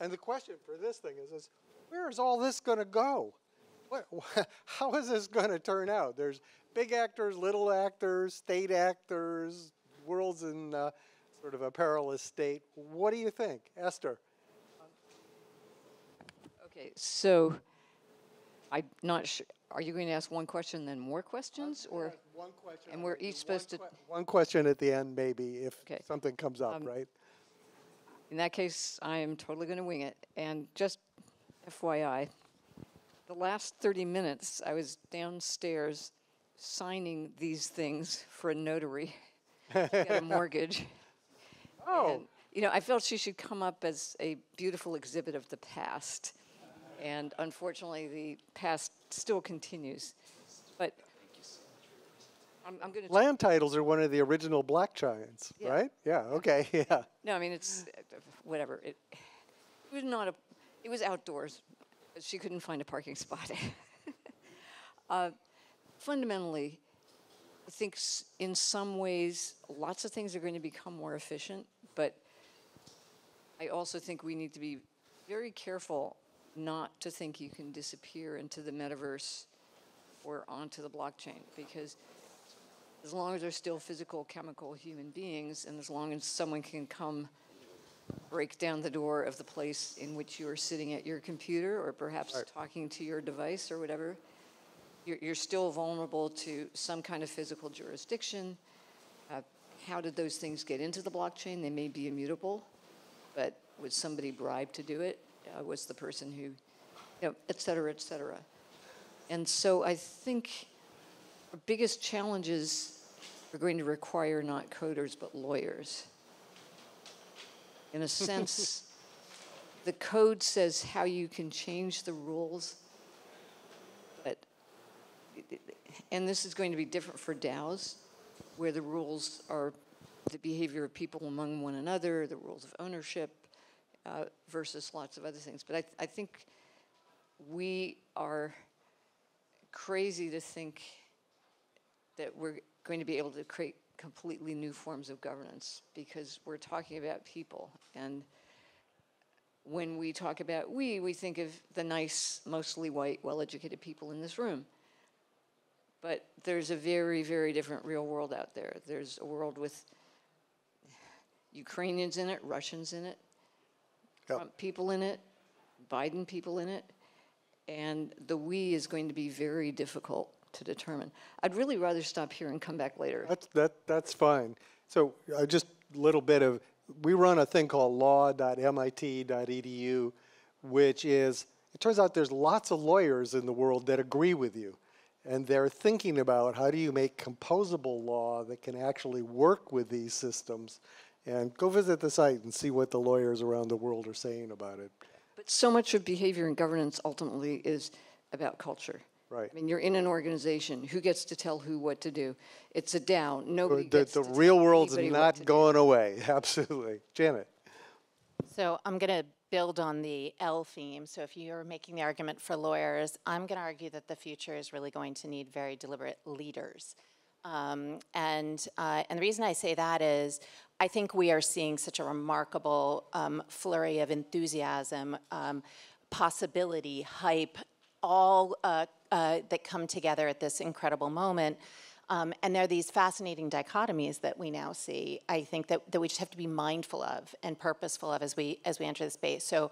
And the question for this thing is where is all this going to go? How is this going to turn out? There's big actors, little actors, state actors, world's in sort of a perilous state. What do you think? Esther? Okay, so I'm not sure. Are you going to ask one question, then more questions? Or one question. And we're each supposed to... One question at the end, maybe, if okay. something comes up, right? In that case, I am totally going to wing it. And just FYI, the last 30 minutes, I was downstairs signing these things for a notary to get a mortgage. Oh. And, you know, I felt she should come up as a beautiful exhibit of the past. And unfortunately, the past still continues. But I'm going to... Land titles are one of the original black giants, yeah. right? Yeah, okay, yeah. No, I mean, it's whatever. It was not a... It was outdoors. She couldn't find a parking spot. Fundamentally, I think in some ways, lots of things are going to become more efficient, but I also think we need to be very careful not to think you can disappear into the metaverse or onto the blockchain, because as long as there's still physical, chemical human beings, and as long as someone can come break down the door of the place in which you are sitting at your computer or perhaps talking to your device or whatever, you're still vulnerable to some kind of physical jurisdiction. How did those things get into the blockchain? They may be immutable, but was somebody bribed to do it? Was the person who, you know, et cetera, et cetera. And so I think our biggest challenges are going to require not coders, but lawyers. In a sense, the code says how you can change the rules, but, and this is going to be different for DAOs, where the rules are the behavior of people among one another, the rules of ownership, versus lots of other things. But I think we are crazy to think that we're going to be able to create completely new forms of governance, because we're talking about people. And when we talk about we think of the nice, mostly white, well-educated people in this room. But there's a very, very different real world out there. There's a world with Ukrainians in it, Russians in it, Trump people in it, Biden people in it, and the we is going to be very difficult to determine. I'd really rather stop here and come back later. That's fine. So just a little bit of, we run a thing called law.mit.edu, which is, it turns out there's lots of lawyers in the world that agree with you. And they're thinking about how do you make composable law that can actually work with these systems. And go visit the site and see what the lawyers around the world are saying about it. But so much of behavior and governance ultimately is about culture. Right. I mean, you're in an organization. Who gets to tell who what to do? It's a DAO. Nobody gets to tell the real world's not going away. Absolutely. Janet. So I'm going to build on the L theme. So if you're making the argument for lawyers, I'm going to argue that the future is really going to need very deliberate leaders. And the reason I say that is I think we are seeing such a remarkable flurry of enthusiasm, possibility, hype, all that come together at this incredible moment. And there are these fascinating dichotomies that we now see, I think, that we just have to be mindful of and purposeful of as we enter the space. So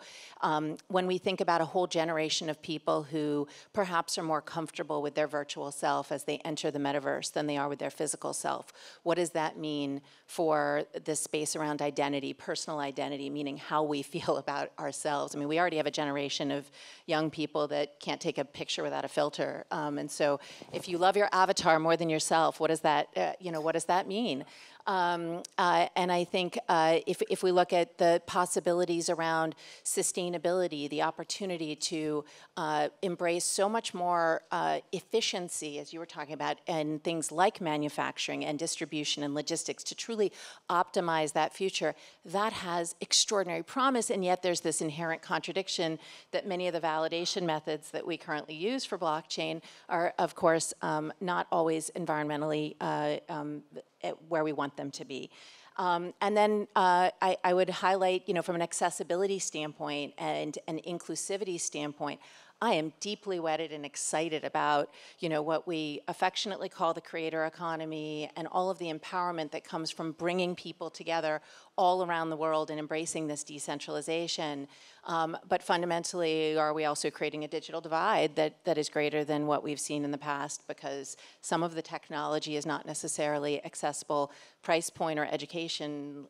when we think about a whole generation of people who perhaps are more comfortable with their virtual self as they enter the metaverse than they are with their physical self, what does that mean for the space around identity, personal identity, meaning how we feel about ourselves? I mean, we already have a generation of young people that can't take a picture without a filter. And so if you love your avatar more than yourself, what does that, what does that mean? And I think if we look at the possibilities around sustainability, the opportunity to embrace so much more efficiency, as you were talking about, and things like manufacturing and distribution and logistics to truly optimize that future, that has extraordinary promise, and yet there's this inherent contradiction that many of the validation methods that we currently use for blockchain are, of course, not always environmentally where we want them to be. And then I would highlight, from an accessibility standpoint and an inclusivity standpoint, I am deeply wedded and excited about, what we affectionately call the creator economy and all of the empowerment that comes from bringing people together all around the world and embracing this decentralization. But fundamentally, are we also creating a digital divide that is greater than what we've seen in the past, because some of the technology is not necessarily accessible price point or education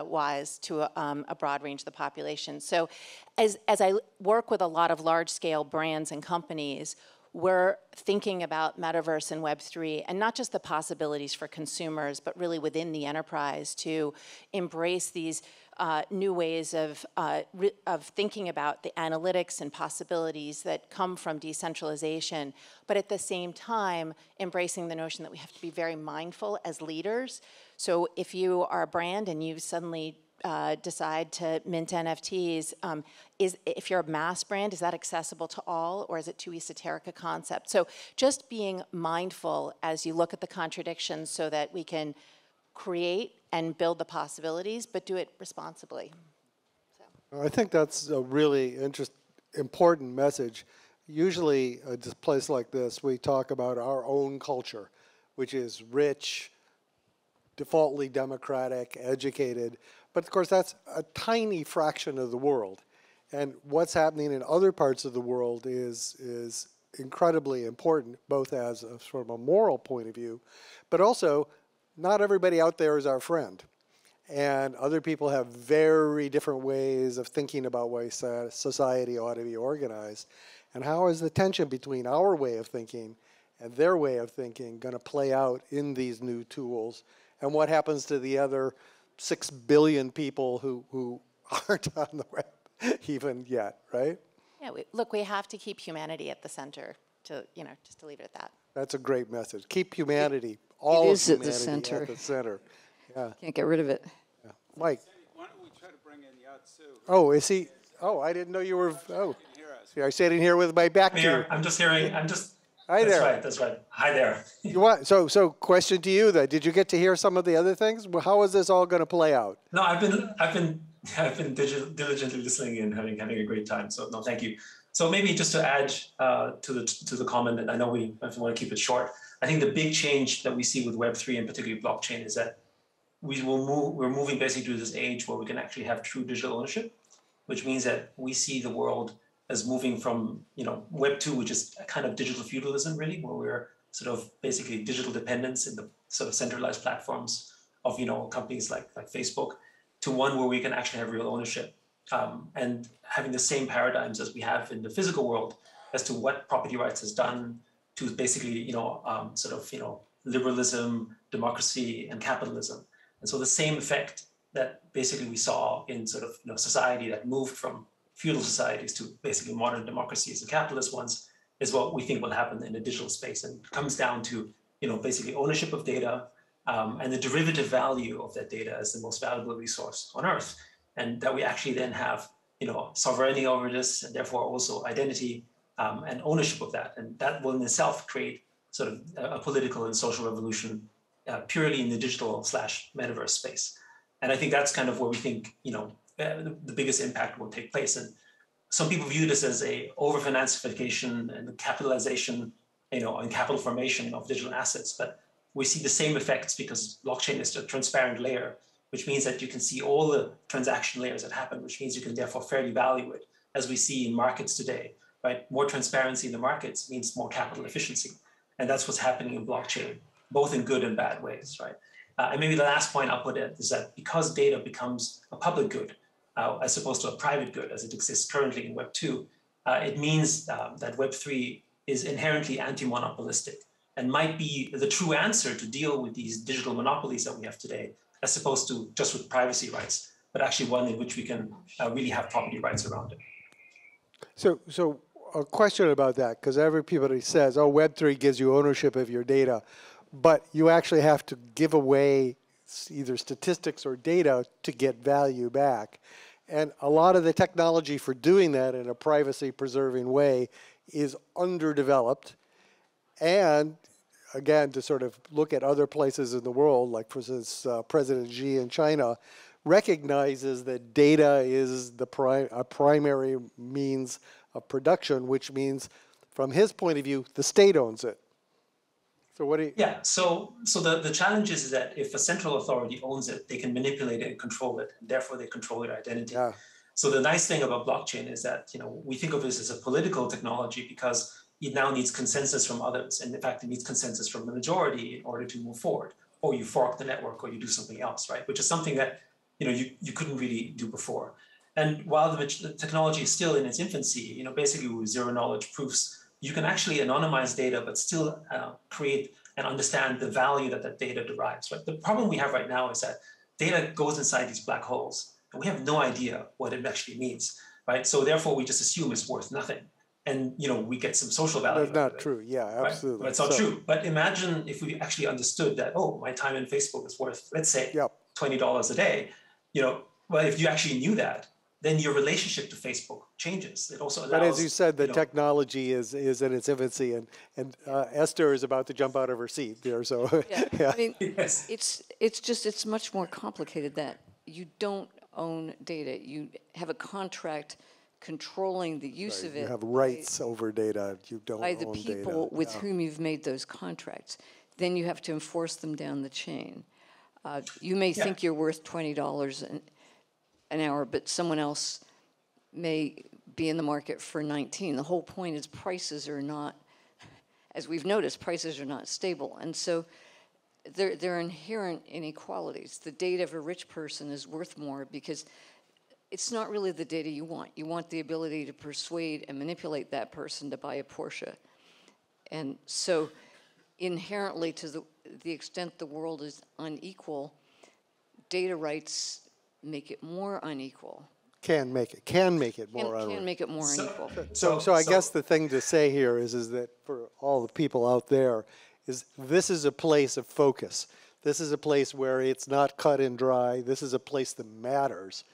wise to a broad range of the population. So as I work with a lot of large-scale brands and companies, we're thinking about metaverse and Web3, and not just the possibilities for consumers, but really within the enterprise to embrace these new ways of thinking about the analytics and possibilities that come from decentralization, but at the same time, embracing the notion that we have to be very mindful as leaders. So if you are a brand and you suddenly decide to mint NFTs, if you're a mass brand, is that accessible to all, or is it too esoteric a concept? So just being mindful as you look at the contradictions so that we can create and build the possibilities, but do it responsibly. So. I think that's a really important message. Usually, at a place like this, we talk about our own culture, which is rich, defaultly democratic, educated. But of course, that's a tiny fraction of the world. And what's happening in other parts of the world is incredibly important, both as from a moral point of view, but also not everybody out there is our friend. And other people have very different ways of thinking about why society ought to be organized. And how is the tension between our way of thinking and their way of thinking going to play out in these new tools? And what happens to the other 6 billion people who aren't on the web even yet, right? Yeah, look, we have to keep humanity at the center, just to leave it at that. That's a great message. Keep humanity, all of humanity at the center. Yeah. Can't get rid of it. Yeah. Mike. Why don't we try to bring in Yat Siu? Oh, is he? Oh, I didn't know you were. Oh, yeah, I'm sitting here with my back to you. I'm just hearing. Hi that's there. Right. That's right. Hi there. You want, so question to you then. Did you get to hear some of the other things? How is this all going to play out? No, I've been diligently listening and having a great time. So no, thank you. So maybe just to add to the comment, and I know we want to keep it short. I think the big change that we see with Web3 and particularly blockchain is that we're moving basically to this age where we can actually have true digital ownership, which means that we see the world as moving from, Web 2, which is a kind of digital feudalism, really, where we're sort of basically digital dependence in the sort of centralized platforms of, companies like Facebook, to one where we can actually have real ownership and having the same paradigms as we have in the physical world as to what property rights has done to basically, liberalism, democracy, and capitalism. And so the same effect that basically we saw in sort of society that moved from feudal societies to basically modern democracies and capitalist ones is what we think will happen in the digital space. And it comes down to, basically ownership of data and the derivative value of that data as the most valuable resource on Earth. And that we actually then have, sovereignty over this and therefore also identity and ownership of that. And that will in itself create sort of a political and social revolution purely in the digital / metaverse space. And I think that's kind of where we think, the biggest impact will take place. And some people view this as a over-financification and the capitalization, and capital formation of digital assets. But we see the same effects because blockchain is a transparent layer, which means that you can see all the transaction layers that happen, which means you can therefore fairly value it, as we see in markets today, right? More transparency in the markets means more capital efficiency. And that's what's happening in blockchain, both in good and bad ways, right? And maybe the last point I'll put in is that because data becomes a public good, as opposed to a private good as it exists currently in Web 2, it means that Web 3 is inherently anti-monopolistic and might be the true answer to deal with these digital monopolies that we have today, as opposed to just with privacy rights, but actually one in which we can really have property rights around it. So a question about that, because everybody says, oh, Web3 gives you ownership of your data, but you actually have to give away either statistics or data to get value back. And a lot of the technology for doing that in a privacy-preserving way is underdeveloped. And again, to sort of look at other places in the world, like for instance, President Xi in China, recognizes that data is the primary means of production, which means, from his point of view, the state owns it. So what do you? Yeah, so the challenge is that if a central authority owns it, they can manipulate it and control it, and therefore they control your identity. Yeah. So the nice thing about blockchain is that, we think of this as a political technology because it now needs consensus from others. And in fact, it needs consensus from the majority in order to move forward. Or you fork the network, or you do something else, right? Which is something that, you couldn't really do before. And while the technology is still in its infancy, basically with zero knowledge proofs, you can actually anonymize data, but still create and understand the value that that data derives, right? The problem we have right now is that data goes inside these black holes, and we have no idea what it actually means, right? So therefore, we just assume it's worth nothing. And, we get some social value. That's not true. Yeah, absolutely. Right? But it's not true. But imagine if we actually understood that, oh, my time in Facebook is worth, let's say, $20 a day. Well, if you actually knew that, then your relationship to Facebook changes. It also allows. But as you said, the technology is in its infancy, and Esther is about to jump out of her seat there. So Yeah. I mean, Yes. it's much more complicated that you don't own data. You have a contract controlling the use of it. you have rights over data. You don't by the own people data. with whom you've made those contracts. Then you have to enforce them down the chain. You may think you're worth $20 an hour, but someone else may be in the market for 19. The whole point is prices are not, as we've noticed, prices are not stable. And so there are inherent inequalities. The data of a rich person is worth more because it's not really the data you want. You want the ability to persuade and manipulate that person to buy a Porsche. And so inherently, to the extent the world is unequal, data rights make it more unequal. Can make it more unequal. Can make it more unequal. So I guess the thing to say here is that for all the people out there, is this is a place of focus. This is a place where it's not cut and dry. This is a place that matters.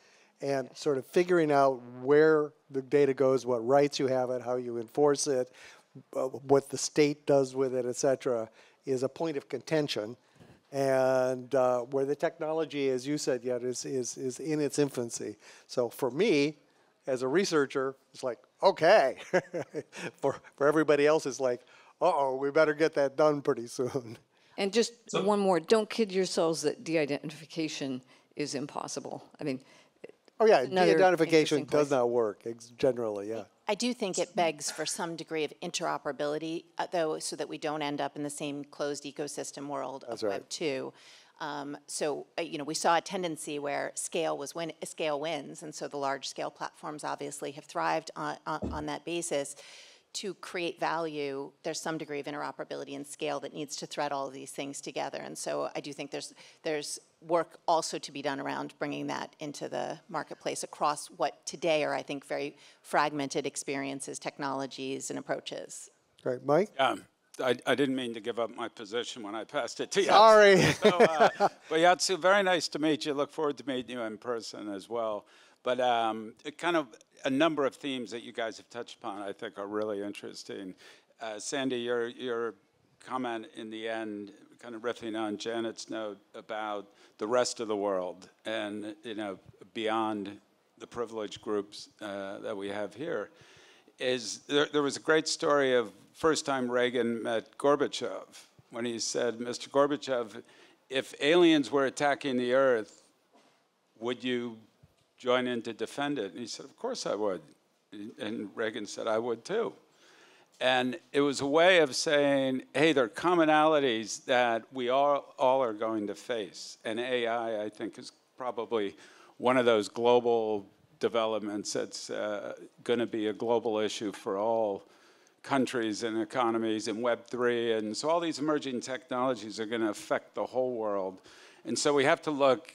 And sort of figuring out where the data goes, what rights you have it, how you enforce it, what the state does with it, et cetera, is a point of contention. And where the technology, as you said, Yat, is in its infancy. So for me, as a researcher, it's like, okay. For everybody else, it's like, uh-oh, we better get that done pretty soon. And just one more, don't kid yourselves that de-identification is impossible. I mean, Oh yeah, another de-identification interesting does place. not work, generally, yeah. I do think it begs for some degree of interoperability, though, so that we don't end up in the same closed ecosystem world of right. Web2. So, we saw a tendency where scale wins, and so the large-scale platforms obviously have thrived on that basis. To create value, there's some degree of interoperability and scale that needs to thread all of these things together. And so I do think there's work also to be done around bringing that into the marketplace across what today are, I think, very fragmented experiences, technologies, and approaches. Right, Mike? I didn't mean to give up my position when I passed it to Yat. Sorry. But Yat Siu, very nice to meet you. Look forward to meeting you in person as well. But kind of a number of themes that you guys have touched upon, I think, are really interesting. Sandy, your comment in the end, kind of riffing on Janet's note about the rest of the world and, beyond the privileged groups that we have here, is there was a great story of first time Reagan met Gorbachev when he said, Mr. Gorbachev, if aliens were attacking the Earth, would you join in to defend it? And he said, of course I would. And Reagan said, I would too. And it was a way of saying, hey, there are commonalities that we all are going to face. And AI, I think, is probably one of those global developments that's going to be a global issue for all countries and economies and Web3. And so all these emerging technologies are going to affect the whole world. And so we have to look,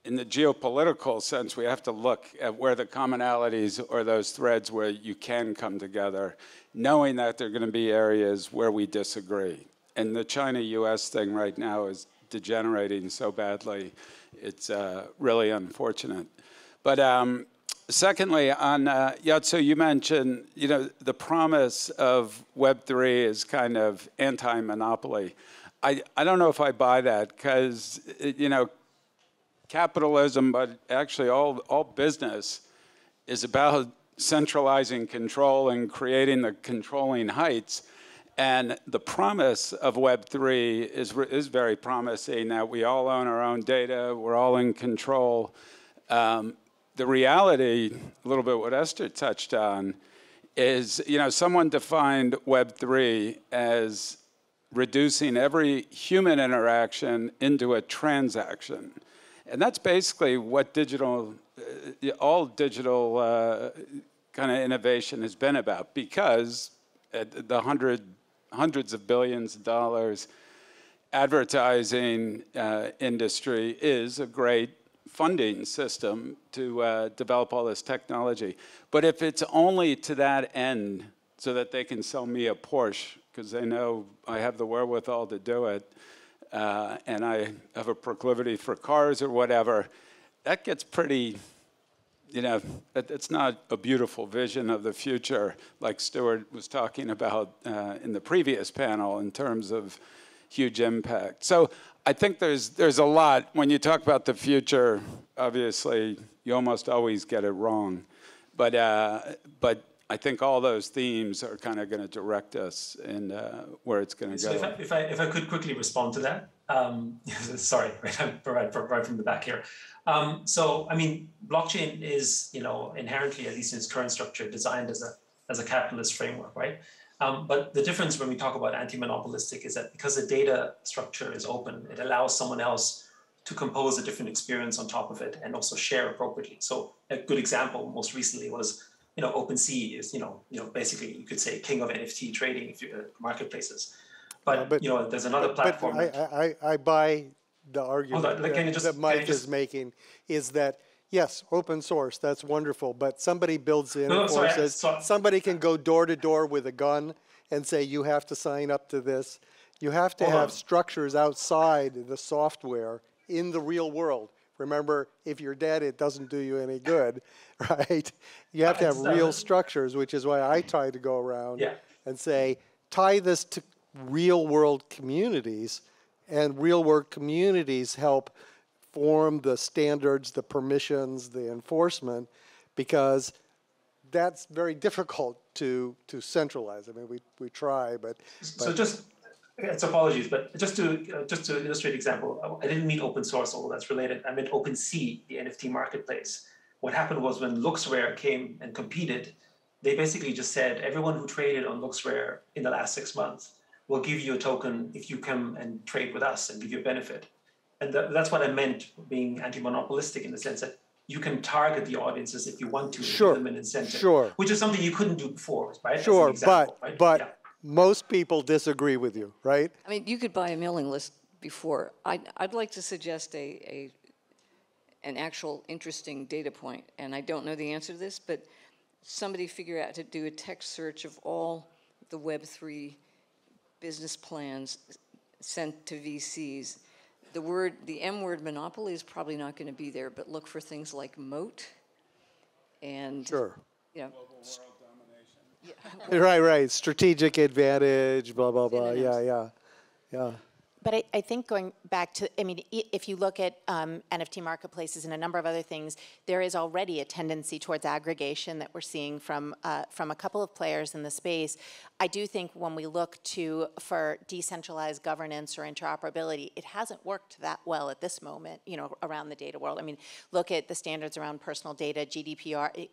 in the geopolitical sense, we have to look at where the commonalities or those threads where you can come together, knowing that there are going to be areas where we disagree. And the China-US thing right now is degenerating so badly, it's really unfortunate. But Secondly, on Yat Siu, you mentioned, the promise of Web3 is kind of anti-monopoly. I don't know if I buy that because, capitalism, but actually all business is about centralizing control and creating the controlling heights. And the promise of Web3 is very promising, that we all own our own data, we're all in control. The reality, a little bit what Esther touched on, is, someone defined Web3 as reducing every human interaction into a transaction. And that's basically what all digital kind of innovation has been about, because the hundreds of billions of dollars advertising industry is a great funding system to develop all this technology. But if it's only to that end, so that they can sell me a Porsche, because they know I have the wherewithal to do it, and I have a proclivity for cars or whatever, that gets pretty, it's not a beautiful vision of the future, like Stuart was talking about in the previous panel, in terms of huge impact. So I think there's a lot. When you talk about the future, obviously, you almost always get it wrong. But I think all those themes are kind of going to direct us in where it's going to go. So if I could quickly respond to that. Sorry, right from the back here. So, I mean, blockchain is, inherently, at least in its current structure, designed as a capitalist framework, right? But the difference when we talk about anti-monopolistic is that because the data structure is open, it allows someone else to compose a different experience on top of it and also share appropriately. So a good example most recently was, OpenSea is, basically you could say king of NFT trading if you're marketplaces. But there's another platform. I buy the argument that Mike is making, is that yes, open source, that's wonderful, but somebody builds in somebody can go door to door with a gun and say, you have to sign up to this. You have to have structures outside the software in the real world. Remember, if you're dead, it doesn't do you any good, right? You have to have real structures, which is why I try to go around and say, tie this to real world communities, and real world communities help form the standards, the permissions, the enforcement, because that's very difficult to centralize. I mean, we try, but so just, it's apologies, but just to illustrate example, I didn't mean open source, although that's related. I meant OpenSea, the NFT marketplace. What happened was when LooksRare came and competed, they basically just said, everyone who traded on LooksRare in the last 6 months will give you a token if you come and trade with us and give you a benefit. And that's what I meant being anti-monopolistic, in the sense that you can target the audiences if you want to, give them an incentive, which is something you couldn't do before, right? Sure, but most people disagree with you, right? I mean, you could buy a mailing list before. I'd like to suggest an actual interesting data point, and I don't know the answer to this, but somebody figure out to do a text search of all the Web3 business plans sent to VCs. The M word monopoly is probably not going to be there, but look for things like moat and right. Strategic advantage, blah, blah, blah. Yeah. But I think going back to, I mean, if you look at NFT marketplaces and a number of other things, there is already a tendency towards aggregation that we're seeing from a couple of players in the space. I do think when we look for decentralized governance or interoperability, it hasn't worked that well at this moment, around the data world. I mean, look at the standards around personal data, GDPR,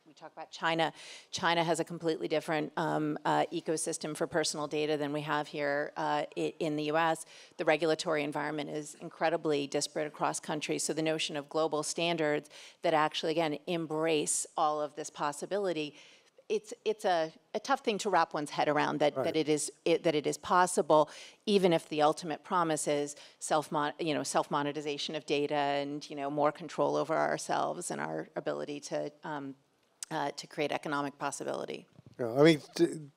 we talk about China. China has a completely different ecosystem for personal data than we have here in the US. The regulatory environment is incredibly disparate across countries. So the notion of global standards that actually, again, embrace all of this possibility, it's a tough thing to wrap one's head around, that it is possible, even if the ultimate promise is self-monetization of data and more control over ourselves and our ability to create economic possibility. Yeah, I mean,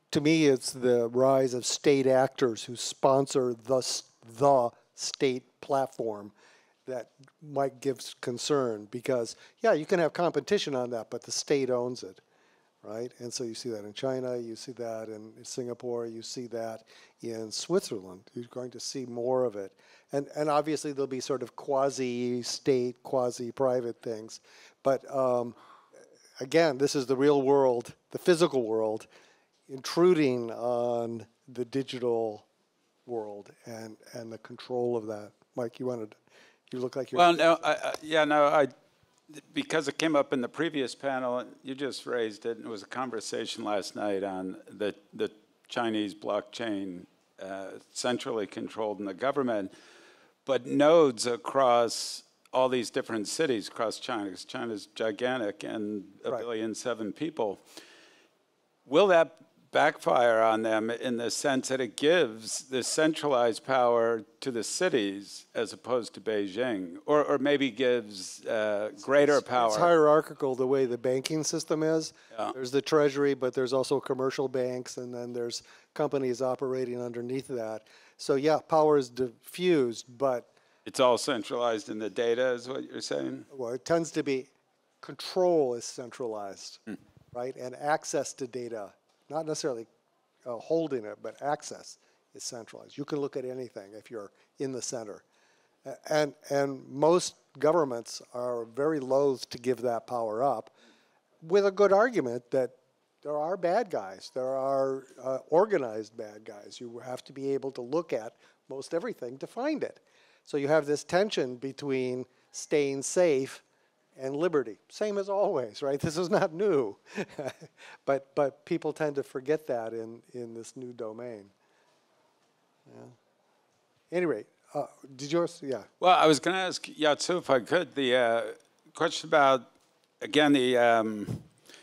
to me, it's the rise of state actors who sponsor the state platform that might give concern because, yeah, you can have competition on that, but the state owns it, right? And so you see that in China, you see that in Singapore, you see that in Switzerland. You're going to see more of it. And obviously there'll be sort of quasi-state, quasi-private things. But again, this is the real world, the physical world, intruding on the digital world and the control of that. Mike, you look like you're... Well, no, because it came up in the previous panel, and you just raised it, and it was a conversation last night on the Chinese blockchain centrally controlled in the government, but nodes across all these different cities across China, because China's gigantic and 1.7 billion people. Will that backfire on them in the sense that it gives the centralized power to the cities as opposed to Beijing, or maybe gives greater power? It's hierarchical the way the banking system is. Yeah. There's the treasury, but there's also commercial banks, and then there's companies operating underneath that. So yeah, power is diffused, but... It's all centralized in the data is what you're saying? Well, it tends to be control is centralized, right? And access to data, not necessarily holding it, but access is centralized. You can look at anything if you're in the center. And most governments are very loath to give that power up with a good argument that there are bad guys. There are organized bad guys. You have to be able to look at most everything to find it. So you have this tension between staying safe and liberty. Same as always, right? This is not new. but people tend to forget that in this new domain. Yeah. Anyway, did yours? Yeah. Well, I was going to ask Yat Siu, if I could, the question about, again, the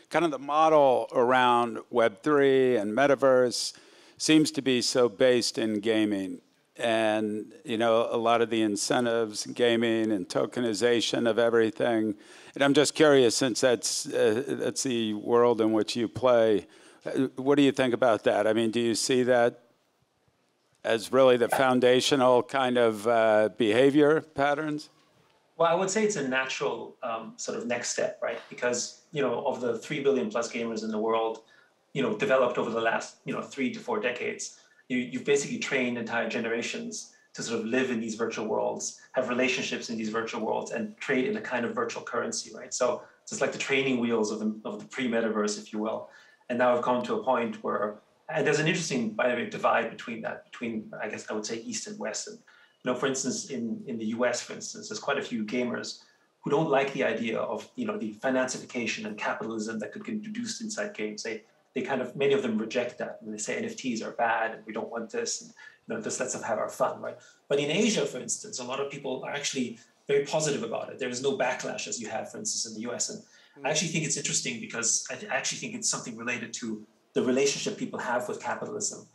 kind of the model around Web3 and metaverse seems to be so based in gaming. And, you know, a lot of the incentives, gaming and tokenization of everything. And I'm just curious, since that's the world in which you play, what do you think about that? I mean, do you see that as really the foundational kind of behavior patterns? Well, I would say it's a natural sort of next step, right? Because, you know, of the 3 billion plus gamers in the world, you know, developed over the last, 3 to 4 decades, you've basically trained entire generations to sort of live in these virtual worlds, have relationships in these virtual worlds, and trade in a kind of virtual currency, right? So it's like the training wheels of the pre-metaverse, if you will. And now I've come to a point where, and there's an interesting, by the way, divide between I guess I would say East and West. And, you know, for instance, in the US, for instance, there's quite a few gamers who don't like the idea of, the financification and capitalism that could get introduced inside games. They kind of, many of them reject that, and they say NFTs are bad and we don't want this, and just let's have our fun, right? But in Asia, for instance, a lot of people are actually very positive about it. There is no backlash as you have, for instance, in the US. And I actually think it's interesting because I actually think it's something related to the relationship people have with capitalism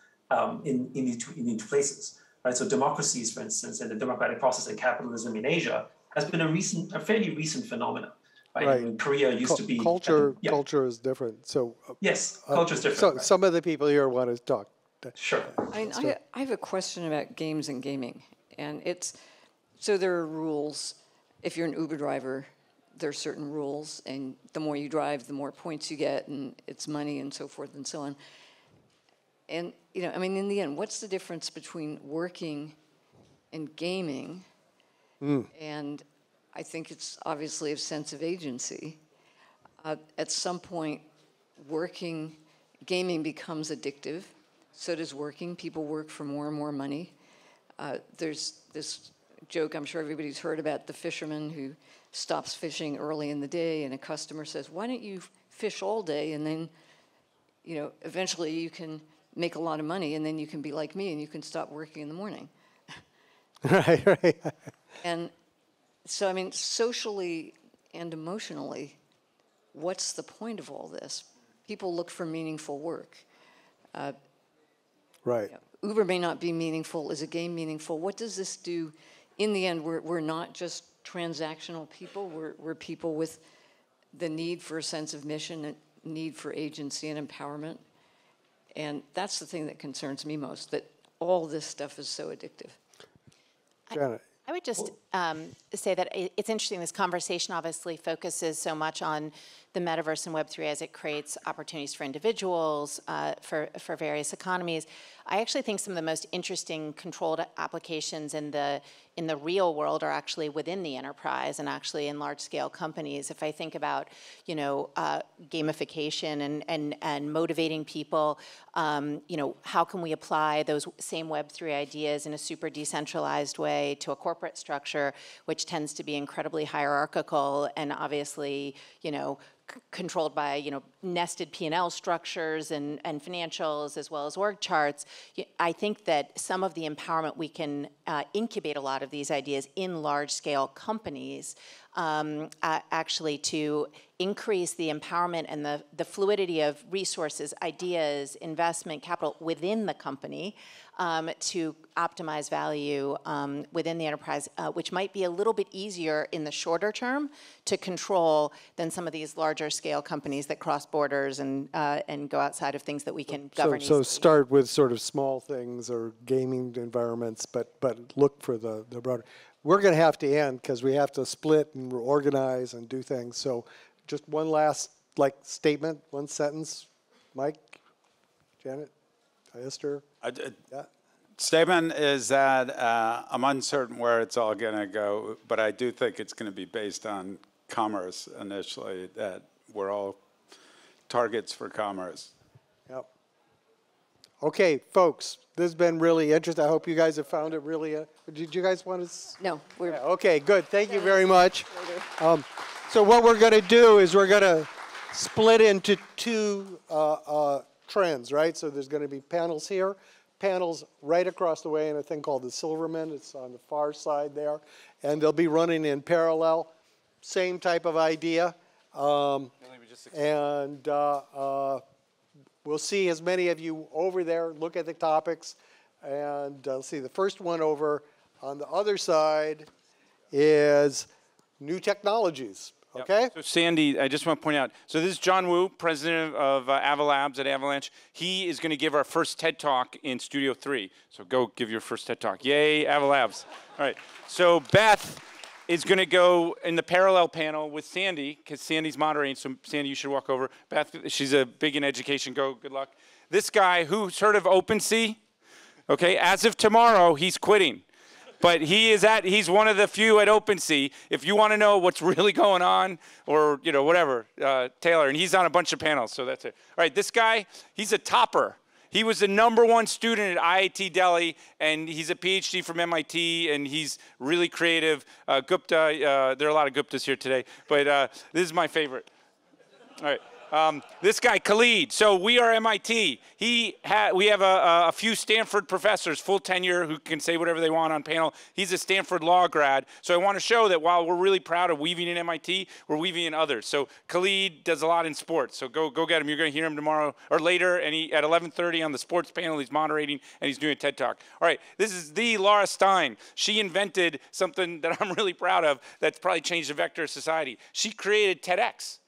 in these two places, right? So democracies, for instance, and the democratic process in capitalism in Asia has been a fairly recent phenomenon. Right. I mean, Korea used to be culture. Culture is different. So yes, culture is different. So right. some of the people here want to talk. Sure. I have a question about games and gaming, and so there are rules. If you're an Uber driver, there are certain rules, and the more you drive, the more points you get, and it's money and so forth and so on. And I mean, in the end, what's the difference between working and gaming? And I think it's obviously a sense of agency. At some point, gaming becomes addictive. So does working. People work for more and more money. There's this joke I'm sure everybody's heard about the fisherman who stops fishing early in the day, and a customer says, "Why don't you fish all day, and then, eventually you can make a lot of money, and then you can be like me, and you can stop working in the morning." Right. And so, I mean, socially and emotionally, what's the point of all this? People look for meaningful work. Right. Uber may not be meaningful. Is a game meaningful? What does this do? In the end, we're not just transactional people. We're people with the need for a sense of mission, a need for agency and empowerment. And that's the thing that concerns me most, that all this stuff is so addictive. Janet. I would just say that it's interesting, this conversation obviously focuses so much on the metaverse and Web3 as it creates opportunities for individuals, for various economies. I actually think some of the most interesting controlled applications in the real world are actually within the enterprise and actually in large-scale companies. If I think about, you know, gamification and motivating people, you know, how can we apply those same Web3 ideas in a super decentralized way to a corporate structure, which tends to be incredibly hierarchical and obviously, you know, controlled by, you know, nested P&L structures and financials as well as org charts. I think that some of the empowerment we can incubate a lot of these ideas in large-scale companies actually to increase the empowerment and the fluidity of resources, ideas, investment, capital within the company to optimize value within the enterprise, which might be a little bit easier in the shorter term to control than some of these larger scale companies that cross borders and go outside of things that we can govern easily. So start with sort of small things or gaming environments, but look for the broader. We're going to have to end because we have to split and organize and do things. So just one last statement, one sentence. Mike, Janet, Esther. Yeah. Statement is that I'm uncertain where it's all going to go, but I do think it's going to be based on commerce initially, that we're all targets for commerce. Yep. Okay, folks, this has been really interesting. I hope you guys have found it really. Did you guys want to? No, we're. Yeah, okay, good. Thank you very much. So what we're going to do is we're going to split into two trends, right? So there's going to be panels here, panels right across the way in a thing called the Silverman. It's on the far side there. And they'll be running in parallel. Same type of idea. And we'll see as many of you over there, look at the topics. And see, the first one over on the other side is new technologies. Okay. So Sandy, I just want to point out, so this is John Wu, president of Avalabs at Avalanche. He is going to give our first TED Talk in Studio 3. So go give your first TED Talk. Yay, Avalabs. All right. So Beth is going to go in the parallel panel with Sandy, because Sandy's moderating. So Sandy, you should walk over. Beth, she's a big in education. Go, good luck. This guy, who's heard of OpenSea? Okay, as of tomorrow, he's quitting. But he's one of the few at OpenSea. If you want to know what's really going on, or whatever, Taylor, and he's on a bunch of panels, so that's it. All right, this guy, he's a topper. He was the #1 student at IIT Delhi, and he's a PhD from MIT, and he's really creative. Gupta, there are a lot of Guptas here today, but this is my favorite. All right. This guy, Khalid, so we are MIT. We have a few Stanford professors, full tenure, who can say whatever they want on panel. He's a Stanford law grad. So I want to show that while we're really proud of weaving in MIT, we're weaving in others. So Khalid does a lot in sports. So go get him. You're going to hear him tomorrow or later. And at 11:30 on the sports panel, he's moderating and he's doing a TED Talk. All right, this is the Laura Stein. She invented something that I'm really proud of that's probably changed the vector of society. She created TEDx.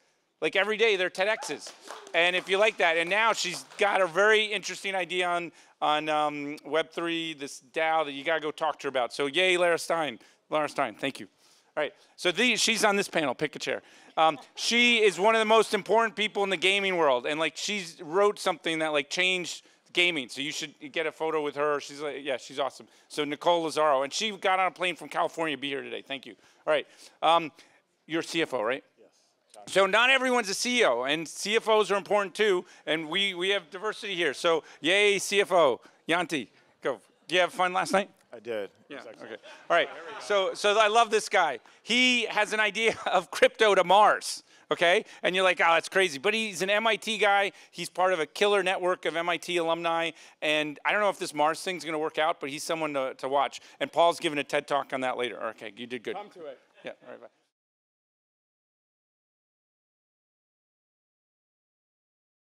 Like every day, there are TEDx's. And if you like that, and now she's got a very interesting idea on Web3, this DAO that you got to go talk to her about. So yay, Laura Stein. Laura Stein, thank you. All right, so she's on this panel. Pick a chair. She is one of the most important people in the gaming world. And she wrote something that changed gaming. So you should get a photo with her. She's yeah, she's awesome. So Nicole Lazaro. And she got on a plane from California to be here today. Thank you. All right, you're CFO, right? So not everyone's a CEO, and CFOs are important too, and we have diversity here. So yay, CFO. Yanti, go. Did you have fun last night? I did. Yeah, okay. All right, so I love this guy. He has an idea of crypto to Mars, okay? And you're like, oh, that's crazy. But he's an MIT guy. He's part of a killer network of MIT alumni, and I don't know if this Mars thing's going to work out, but he's someone to watch. And Paul's giving a TED Talk on that later. Okay, you did good. Come to it. Yeah, all right, bye.